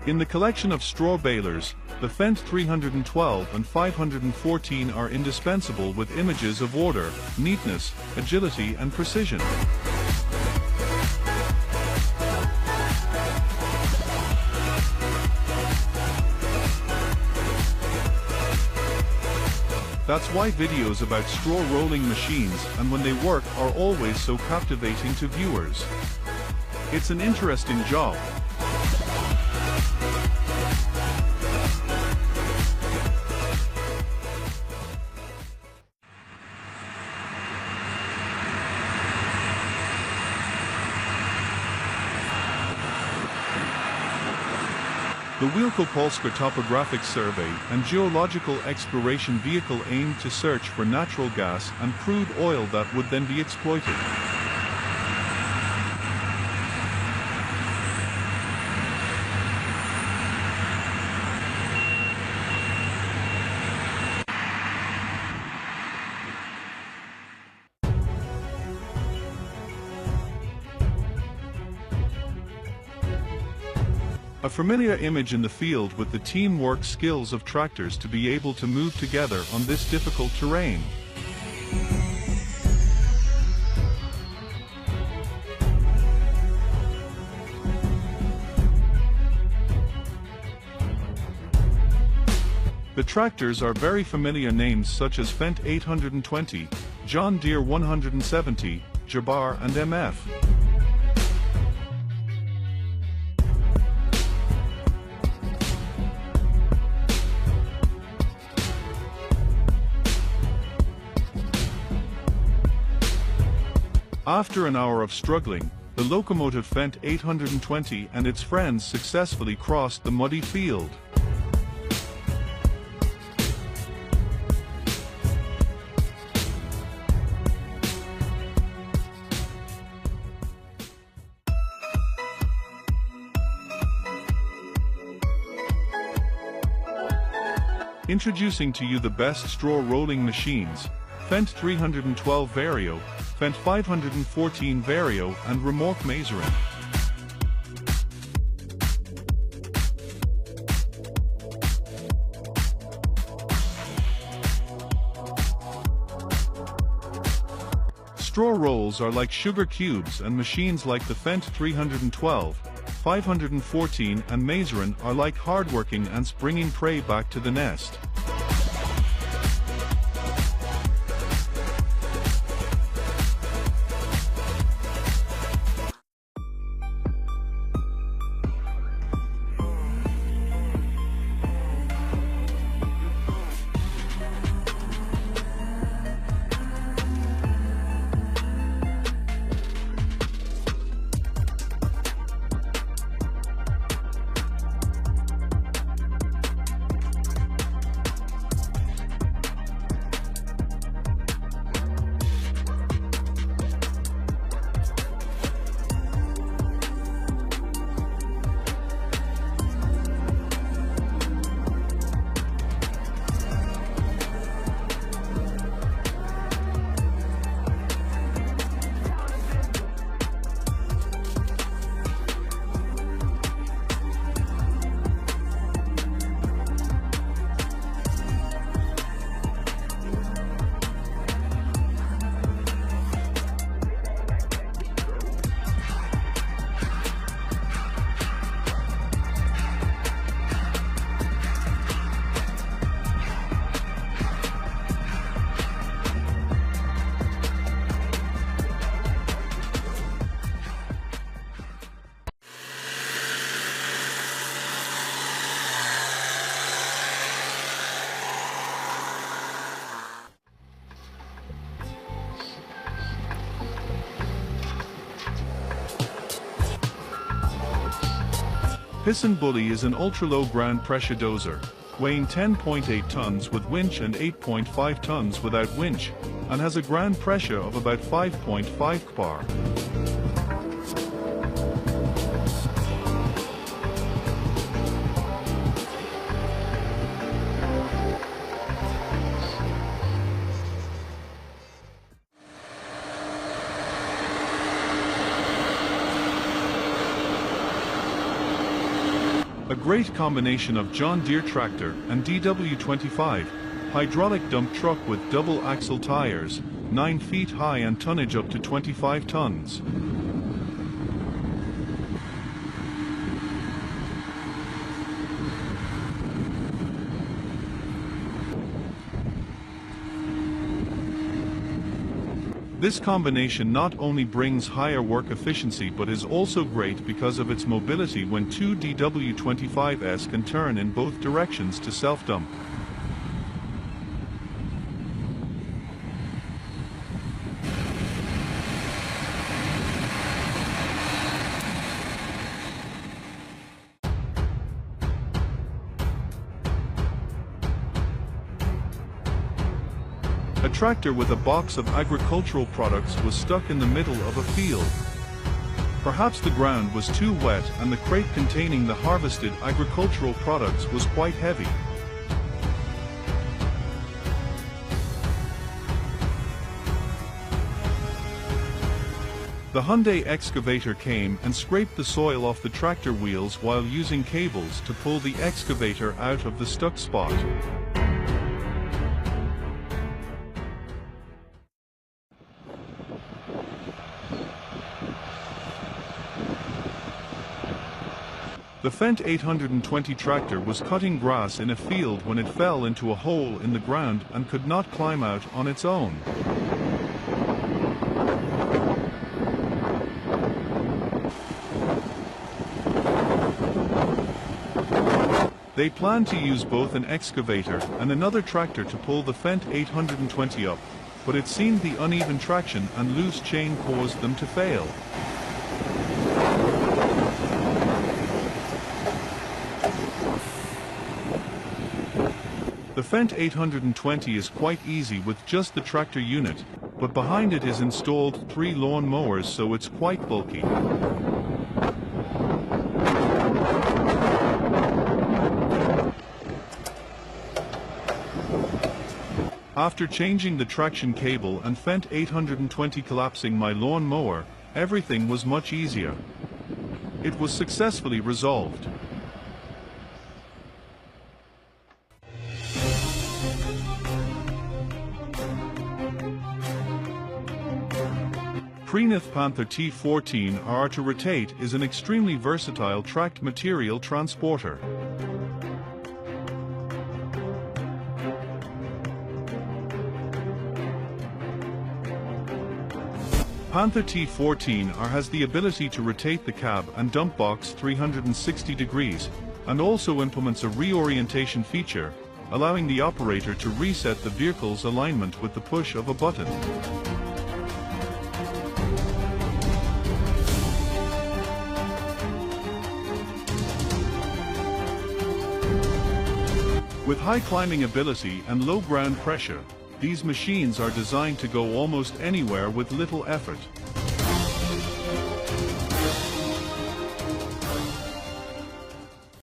In the collection of straw balers, the Fendt 312 and 514 are indispensable with images of order, neatness, agility and precision. That's why videos about straw rolling machines and when they work are always so captivating to viewers. It's an interesting job. The Wielkopolska Topographic Survey and Geological Exploration Vehicle aimed to search for natural gas and crude oil that would then be exploited. A familiar image in the field with the teamwork skills of tractors to be able to move together on this difficult terrain. The tractors are very familiar names such as Fendt 820, John Deere 170, Jabar and MF. After an hour of struggling, the locomotive Fendt 820 and its friends successfully crossed the muddy field. Introducing to you the best straw rolling machines, Fendt 312 Vario, Fendt 514 Vario and Remorque Mazerin. Straw rolls are like sugar cubes and machines like the Fendt 312, 514 and Mazerin are like hardworking ants bringing prey back to the nest. Piston Bully is an ultra-low ground pressure dozer, weighing 10.8 tons with winch and 8.5 tons without winch, and has a ground pressure of about 5.5 bar. A great combination of John Deere tractor and DW25, hydraulic dump truck with double axle tires, 9 feet high and tonnage up to 25 tons. This combination not only brings higher work efficiency but is also great because of its mobility when two DW25s can turn in both directions to self-dump. A tractor with a box of agricultural products was stuck in the middle of a field. Perhaps the ground was too wet and the crate containing the harvested agricultural products was quite heavy. The Hyundai excavator came and scraped the soil off the tractor wheels while using cables to pull the excavator out of the stuck spot. The Fendt 820 tractor was cutting grass in a field when it fell into a hole in the ground and could not climb out on its own. They planned to use both an excavator and another tractor to pull the Fendt 820 up, but it seemed the uneven traction and loose chain caused them to fail. The Fendt 820 is quite easy with just the tractor unit, but behind it is installed 3 lawn mowers, so it's quite bulky. After changing the traction cable and Fendt 820 collapsing my lawn mower, everything was much easier. It was successfully resolved. Preeneth Panther T14 R to rotate is an extremely versatile tracked material transporter. Panther T14R has the ability to rotate the cab and dump box 360 degrees, and also implements a reorientation feature, allowing the operator to reset the vehicle's alignment with the push of a button. With high climbing ability and low ground pressure, these machines are designed to go almost anywhere with little effort.